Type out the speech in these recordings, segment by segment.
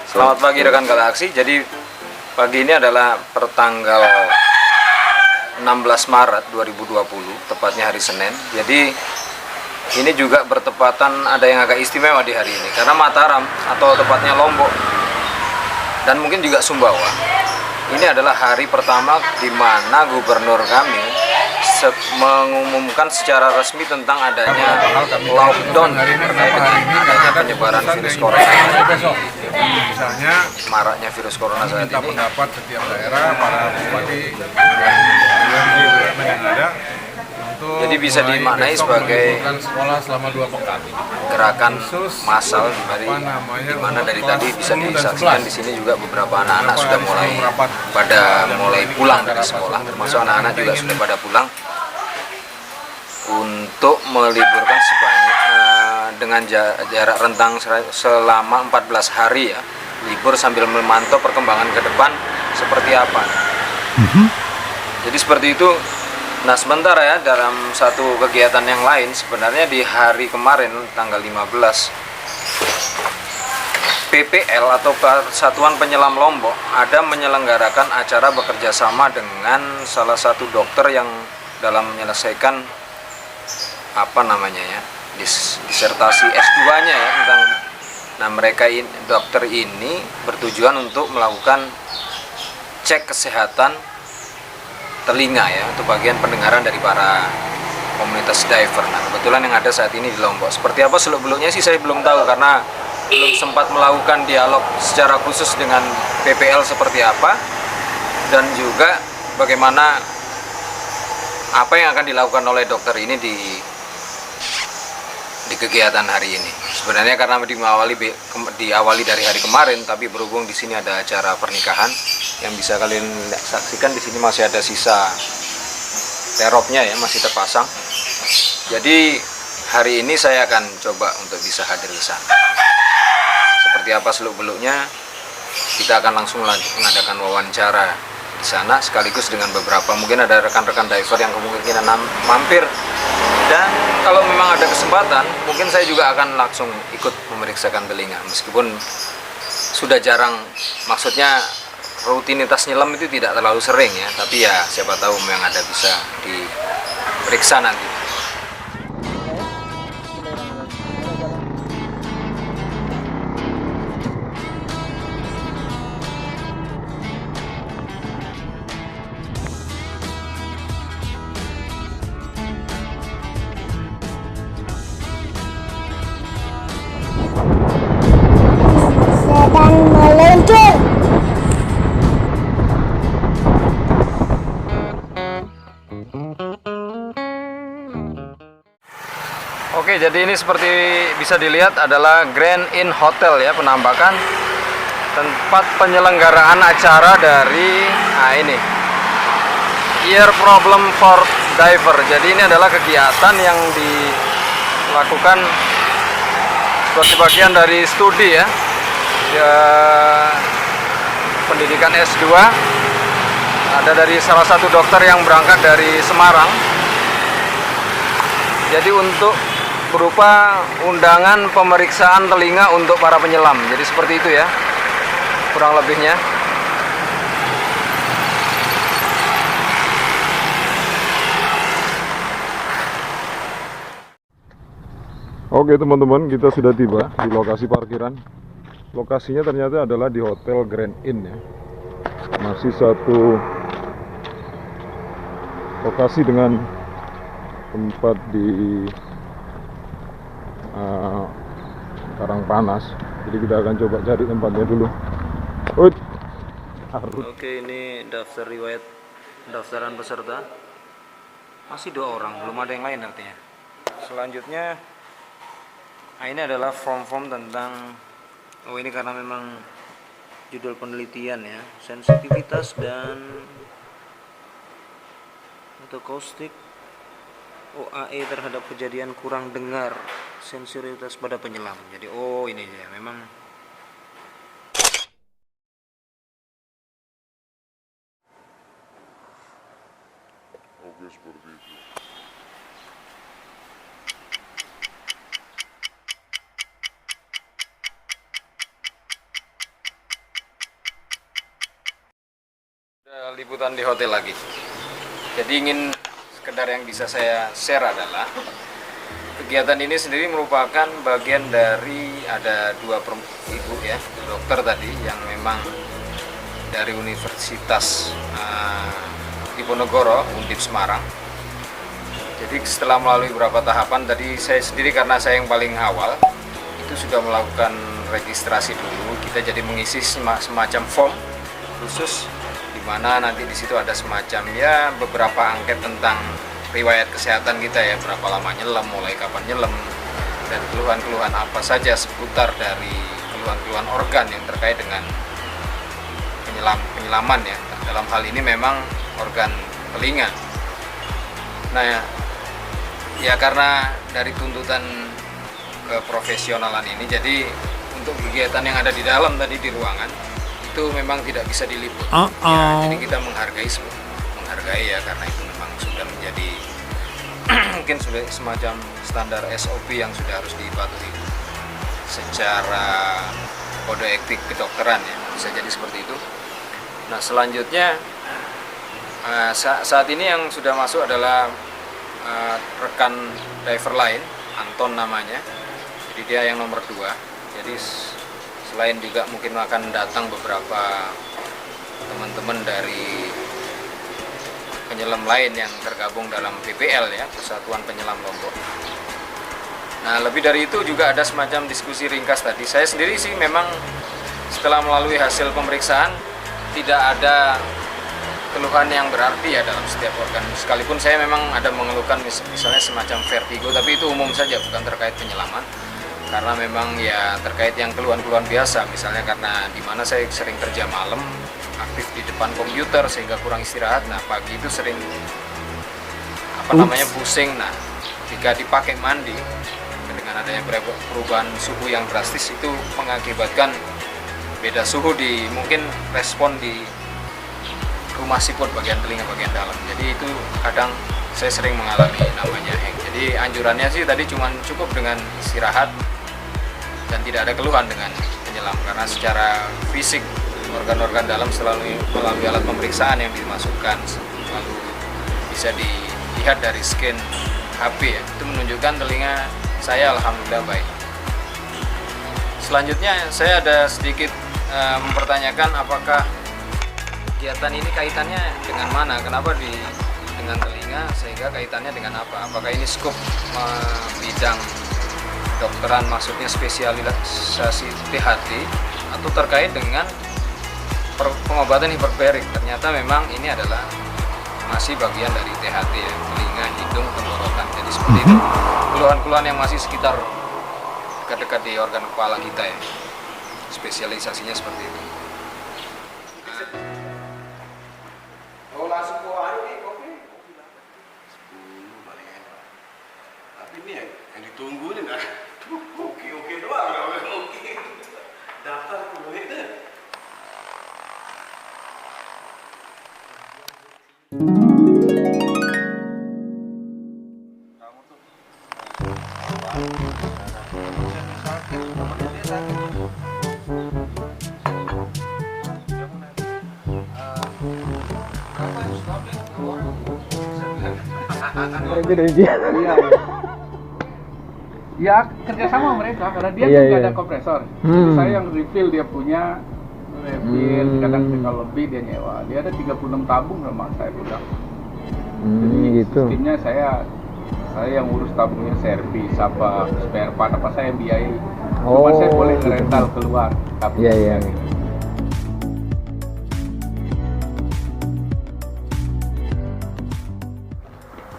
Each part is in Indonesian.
Selamat pagi rekan Galaksi. Jadi pagi ini adalah pertanggal 16 Maret 2020, tepatnya hari Senin. Jadi ini juga bertepatan ada yang agak istimewa di hari ini karena Mataram atau tepatnya Lombok dan mungkin juga Sumbawa. Ini adalah hari pertama di mana gubernur kami mengumumkan secara resmi tentang adanya lockdown terkait dengan adanya penyebaran virus corona. Misalnya Maraknya virus corona saat minta ini. pendapat setiap daerah, para bupati yang ada untuk Jadi bisa dimaknai sebagai sekolah selama 2 pekan. Gerakan massal di mana dari tadi bisa disaksikan di sini juga beberapa anak-anak sudah mulai pulang dari sekolah, termasuk anak-anak juga sudah pada pulang untuk meliburkan dengan jarak rentang selama 14 hari ya, libur sambil memantau perkembangan ke depan seperti apa. Jadi seperti itu. Nah sementara ya dalam satu kegiatan yang lain, sebenarnya di hari kemarin tanggal 15 PPL atau Persatuan Penyelam Lombok ada menyelenggarakan acara bekerja sama dengan salah satu dokter yang dalam menyelesaikan disertasi S2-nya ya tentang. Nah mereka dokter ini bertujuan untuk melakukan cek kesehatan telinga ya, untuk bagian pendengaran dari para komunitas diver. Nah kebetulan yang ada saat ini di Lombok. Seperti apa seluk-beluknya sih saya belum tahu karena belum sempat melakukan dialog secara khusus dengan PPL seperti apa, dan juga bagaimana apa yang akan dilakukan oleh dokter ini di kegiatan hari ini. Sebenarnya karena diawali dari hari kemarin, tapi berhubung di sini ada acara pernikahan yang bisa kalian saksikan, di sini masih ada sisa teropnya ya, masih terpasang. Jadi hari ini saya akan coba untuk bisa hadir ke sana. Seperti apa seluk-beluknya, kita akan langsung mengadakan wawancara di sana sekaligus dengan beberapa, mungkin ada rekan-rekan diver yang kemungkinan mampir. Dan kalau memang ada kesempatan, mungkin saya juga akan langsung ikut memeriksakan telinga. Meskipun sudah jarang, maksudnya rutinitas nyelam itu tidak terlalu sering ya. Tapi ya siapa tahu memang ada bisa diperiksa nanti. Sedang meluncur. Oke, jadi ini seperti bisa dilihat adalah Grand Inn Hotel ya, penampakan tempat penyelenggaraan acara dari ini Ear Problem for Diver. Jadi ini adalah kegiatan yang dilakukan sebagai bagian dari studi ya, pendidikan S2. Ada dari salah satu dokter yang berangkat dari Semarang. Jadi untuk berupa undangan pemeriksaan telinga untuk para penyelam. Jadi seperti itu ya, kurang lebihnya. Oke teman-teman, kita sudah tiba di lokasi parkiran. Lokasinya ternyata adalah di Hotel Grand Inn ya. Masih satu lokasi dengan tempat di Karangpanas. Jadi kita akan coba cari tempatnya dulu. Oke, ini daftaran peserta. Masih 2 orang, belum ada yang lain artinya. Selanjutnya, ini adalah form-form tentang, ini karena memang judul penelitian ya, sensitivitas dan acoustic OAE terhadap kejadian kurang dengar, sensitivitas pada penyelam. Jadi ini ya memang seperti itu. liputan di hotel lagi. Jadi ingin sekedar yang bisa saya share adalah kegiatan ini sendiri merupakan bagian dari ada dua ibu ya, dokter tadi yang memang dari Universitas Diponegoro, Undip Semarang. Jadi setelah melalui beberapa tahapan, tadi saya sendiri karena saya yang paling awal itu sudah melakukan registrasi dulu. Kita jadi mengisi semacam form khusus di mana nanti di situ ada semacam ya beberapa angket tentang riwayat kesehatan kita ya, berapa lama nyelam, mulai kapan nyelam, dan keluhan-keluhan apa saja seputar dari keluhan-keluhan organ yang terkait dengan penyelaman ya. Dalam hal ini memang organ telinga. Nah ya karena dari tuntutan keprofesionalan ini, jadi untuk kegiatan yang ada di dalam tadi di ruangan itu memang tidak bisa diliput. Ya, jadi kita menghargai ya, karena itu memang sudah menjadi mungkin sudah semacam standar SOP yang sudah harus dipatuhi secara kode etik kedokteran ya, bisa jadi seperti itu. Nah selanjutnya saat ini yang sudah masuk adalah rekan diver lain, Anton namanya. Jadi dia yang nomor 2. Jadi selain juga mungkin akan datang beberapa teman-teman dari penyelam lain yang tergabung dalam PPL ya, Persatuan Penyelam Lombok. Nah lebih dari itu juga ada semacam diskusi ringkas tadi. Saya sendiri sih memang setelah melalui hasil pemeriksaan tidak ada keluhan yang berarti ya dalam setiap organ. Sekalipun saya memang ada mengeluhkan misalnya semacam vertigo, tapi itu umum saja, bukan terkait penyelaman. Karena memang ya terkait yang keluhan-keluhan biasa, misalnya karena di mana saya sering kerja malam, aktif di depan komputer sehingga kurang istirahat. Nah pagi itu sering pusing. Nah jika dipakai mandi dengan adanya perubahan suhu yang drastis itu mengakibatkan beda suhu di mungkin respon di rumah siput bagian telinga bagian dalam. Jadi itu kadang saya sering mengalami namanya hang. Jadi anjurannya sih tadi cuman cukup dengan istirahat dan tidak ada keluhan dengan penyelam, karena secara fisik organ-organ dalam selalu melalui alat pemeriksaan yang dimasukkan, lalu bisa dilihat dari scan HP ya, itu menunjukkan telinga saya alhamdulillah baik. Selanjutnya saya ada sedikit mempertanyakan apakah kegiatan ini kaitannya dengan mana, kenapa dengan telinga, sehingga kaitannya dengan apa, apakah ini skup bidang dokteran, maksudnya spesialisasi THT, atau terkait dengan pengobatan hiperbarik. Ternyata memang ini adalah masih bagian dari THT ya, telinga, hidung, tenggorokan. Jadi seperti itu keluhan-keluhan yang masih sekitar dekat-dekat di organ kepala kita ya, spesialisasinya seperti itu. Langsung ke kopi. Tapi ini yang ditunggu nih nah. Oke doang, oke. Daftar dulu itu. Ya kerjasama mereka karena dia juga ada kompresor. Jadi saya yang refill, dia punya refill, kadang kalau lebih dia nyewa. Dia ada 36 tabung sama saya udah. Jadi gitu. sistemnya saya yang urus tabungnya, servis apa spare part apa saya biayai. Cuma saya boleh rental keluar tabung. Iya.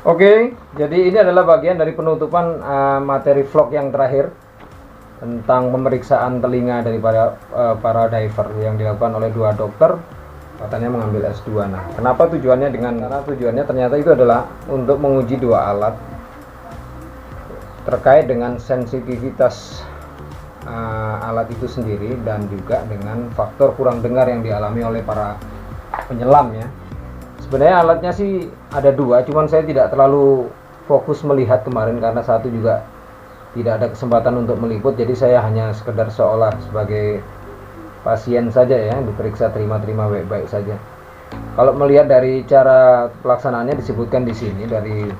Oke, jadi ini adalah bagian dari penutupan materi vlog yang terakhir tentang pemeriksaan telinga dari para diver yang dilakukan oleh 2 dokter, katanya mengambil S2. Nah, kenapa tujuannya karena tujuannya ternyata itu adalah untuk menguji 2 alat terkait dengan sensitivitas alat itu sendiri dan juga dengan faktor kurang dengar yang dialami oleh para penyelam ya. Sebenarnya alatnya sih ada 2, cuman saya tidak terlalu fokus melihat kemarin karena satu juga tidak ada kesempatan untuk meliput, jadi saya hanya sekedar seolah sebagai pasien saja ya, diperiksa terima-terima baik-baik saja. Kalau melihat dari cara pelaksanaannya disebutkan di sini dari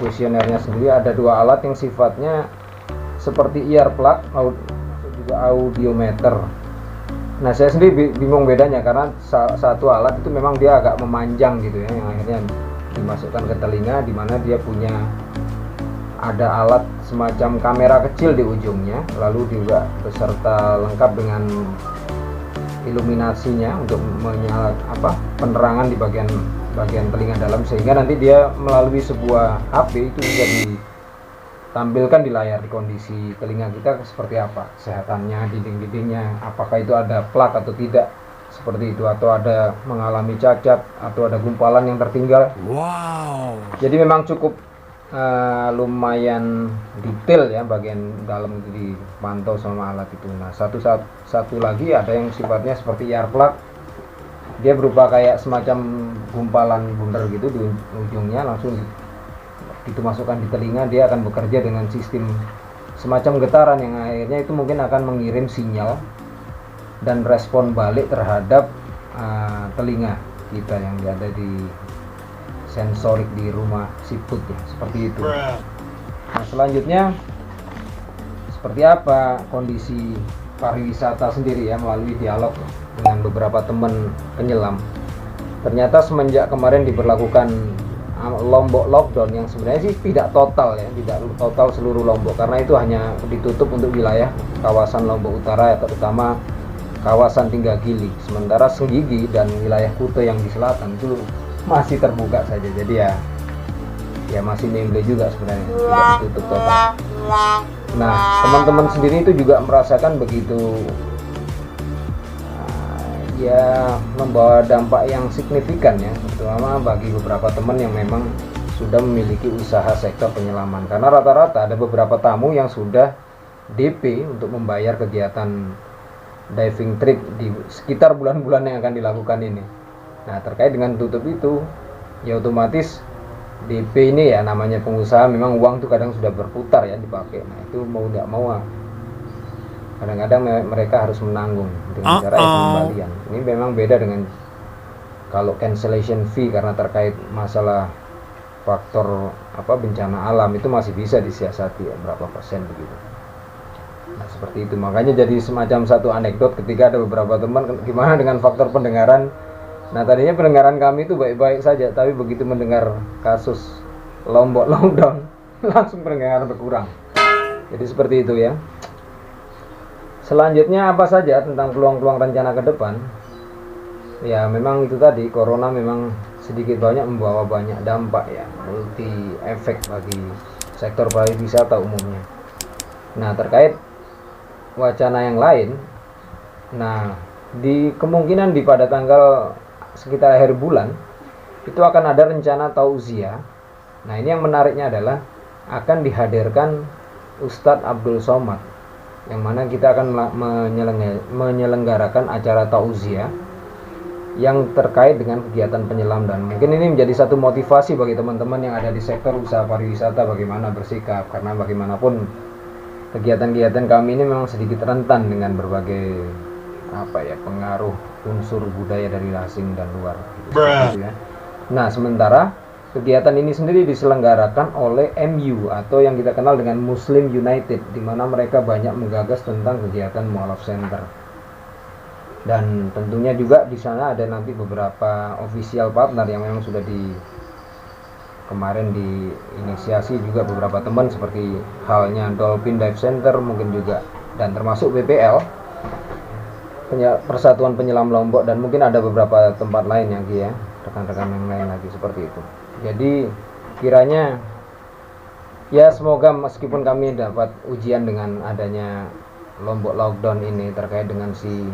kuesionernya sendiri ada 2 alat yang sifatnya seperti earplug atau juga audiometer. Nah, saya sendiri bingung bedanya karena satu alat itu memang dia agak memanjang gitu ya, yang akhirnya dimasukkan ke telinga, di mana dia punya ada alat semacam kamera kecil di ujungnya, lalu juga beserta lengkap dengan iluminasinya untuk penerangan di bagian telinga dalam, sehingga nanti dia melalui sebuah HP itu bisa ditampilkan di layar di kondisi telinga kita seperti apa kesehatannya, dinding-dindingnya, apakah itu ada plak atau tidak seperti itu, atau ada mengalami cacat atau ada gumpalan yang tertinggal. Wow. Jadi memang cukup lumayan detail ya bagian dalam itu dipantau sama alat itu. Nah, satu lagi ada yang sifatnya seperti earplug. Dia berupa kayak semacam gumpalan bundar gitu di ujungnya, langsung itu masukkan di telinga, dia akan bekerja dengan sistem semacam getaran yang akhirnya itu mungkin akan mengirim sinyal dan respon balik terhadap telinga kita yang ada di sensorik di rumah siput ya, seperti itu. Nah, selanjutnya seperti apa kondisi pariwisata sendiri ya melalui dialog dengan beberapa teman penyelam. Ternyata semenjak kemarin diberlakukan Lombok lockdown yang sebenarnya sih tidak total ya, tidak total seluruh Lombok karena itu hanya ditutup untuk wilayah kawasan Lombok Utara ya, terutama kawasan Tinggagili. Sementara Senggigi dan wilayah Kuta yang di selatan itu masih terbuka saja, jadi ya masih nimble juga sebenarnya, tidak ditutup total. Nah, teman-teman sendiri itu juga merasakan begitu ya membawa dampak yang signifikan ya, terutama bagi beberapa teman yang memang sudah memiliki usaha sektor penyelaman, karena rata-rata ada beberapa tamu yang sudah DP untuk membayar kegiatan diving trip di sekitar bulan-bulan yang akan dilakukan ini. Nah, terkait dengan tutup itu ya otomatis DP ini ya namanya pengusaha, memang uang tuh kadang sudah berputar ya dipakai. Nah, itu mau nggak mau kadang-kadang mereka harus menanggung dengan cara pengembalian. Ini memang beda dengan kalau cancellation fee karena terkait masalah faktor bencana alam itu masih bisa disiasati ya, berapa persen begitu. Nah, seperti itu, makanya jadi semacam satu anekdot ketika ada beberapa teman gimana dengan faktor pendengaran. Nah, tadinya pendengaran kami itu baik-baik saja, tapi begitu mendengar kasus Lombok lockdown langsung pendengaran berkurang. Jadi seperti itu ya. Selanjutnya apa saja tentang peluang-peluang rencana ke depan? Ya memang itu tadi, corona memang sedikit banyak membawa banyak dampak ya, multi efek bagi sektor pariwisata umumnya. Nah, terkait wacana yang lain, nah di kemungkinan pada tanggal sekitar akhir bulan itu akan ada rencana tauziah. Nah, ini yang menariknya adalah akan dihadirkan Ustadz Abdul Somad, yang mana kita akan menyelenggarakan acara tauziah yang terkait dengan kegiatan penyelam, dan mungkin ini menjadi satu motivasi bagi teman-teman yang ada di sektor usaha pariwisata bagaimana bersikap, karena bagaimanapun kegiatan-kegiatan kami ini memang sedikit rentan dengan berbagai pengaruh unsur budaya dari asing dan luar gitu ya. Nah, sementara kegiatan ini sendiri diselenggarakan oleh MU atau yang kita kenal dengan Muslim United, di mana mereka banyak menggagas tentang kegiatan mualaf center. Dan tentunya juga di sana ada nanti beberapa official partner yang memang sudah kemarin diinisiasi juga beberapa teman, seperti halnya Dolphin Dive Center mungkin juga, dan termasuk BPL Persatuan Penyelam Lombok, dan mungkin ada beberapa tempat lain yang rekan-rekan yang lain lagi seperti itu. Jadi kiranya ya semoga meskipun kami dapat ujian dengan adanya Lombok lockdown ini terkait dengan si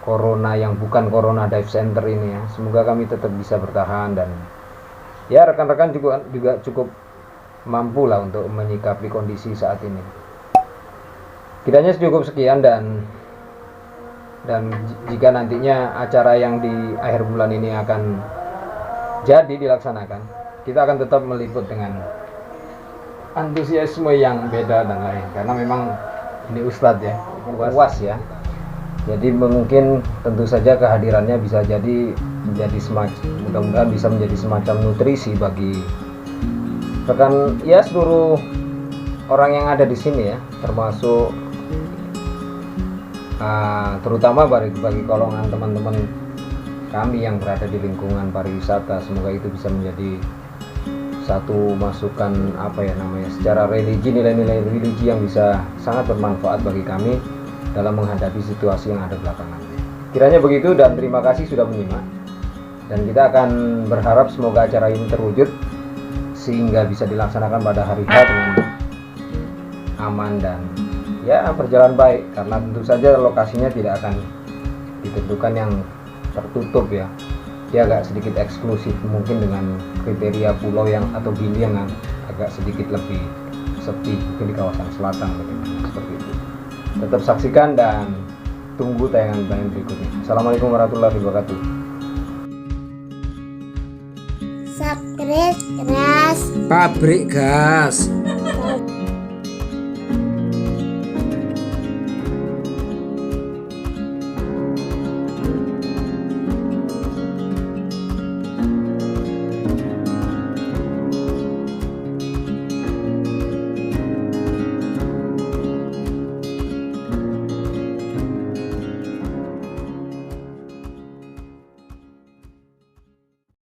corona yang bukan corona dive center ini ya, semoga kami tetap bisa bertahan, dan ya rekan-rekan juga cukup mampu lah untuk menyikapi kondisi saat ini. Kiranya cukup sekian, dan jika nantinya acara yang di akhir bulan ini akan jadi dilaksanakan, kita akan tetap meliput dengan antusiasme yang beda dan lain, karena memang ini Ustadz ya, puas ya. Jadi mungkin tentu saja kehadirannya bisa jadi menjadi semacam, mudah-mudahan bisa menjadi semacam nutrisi bagi rekan ya seluruh orang yang ada di sini ya, termasuk terutama bagi golongan teman-teman kami yang berada di lingkungan pariwisata. Semoga itu bisa menjadi satu masukan secara religi, nilai-nilai religi yang bisa sangat bermanfaat bagi kami dalam menghadapi situasi yang ada belakangan. Kiranya begitu, dan terima kasih sudah menyimak, dan kita akan berharap semoga acara ini terwujud sehingga bisa dilaksanakan pada hari H dengan aman dan ya berjalan baik, karena tentu saja lokasinya tidak akan ditentukan yang tertutup ya, dia agak sedikit eksklusif mungkin dengan kriteria pulau yang atau gili yang agak sedikit lebih sepi, mungkin di kawasan selatan seperti itu. Tetap saksikan dan tunggu tayangan-tayangan berikutnya. Assalamualaikum warahmatullahi wabarakatuh. Subscribe Ras Pabrik gas.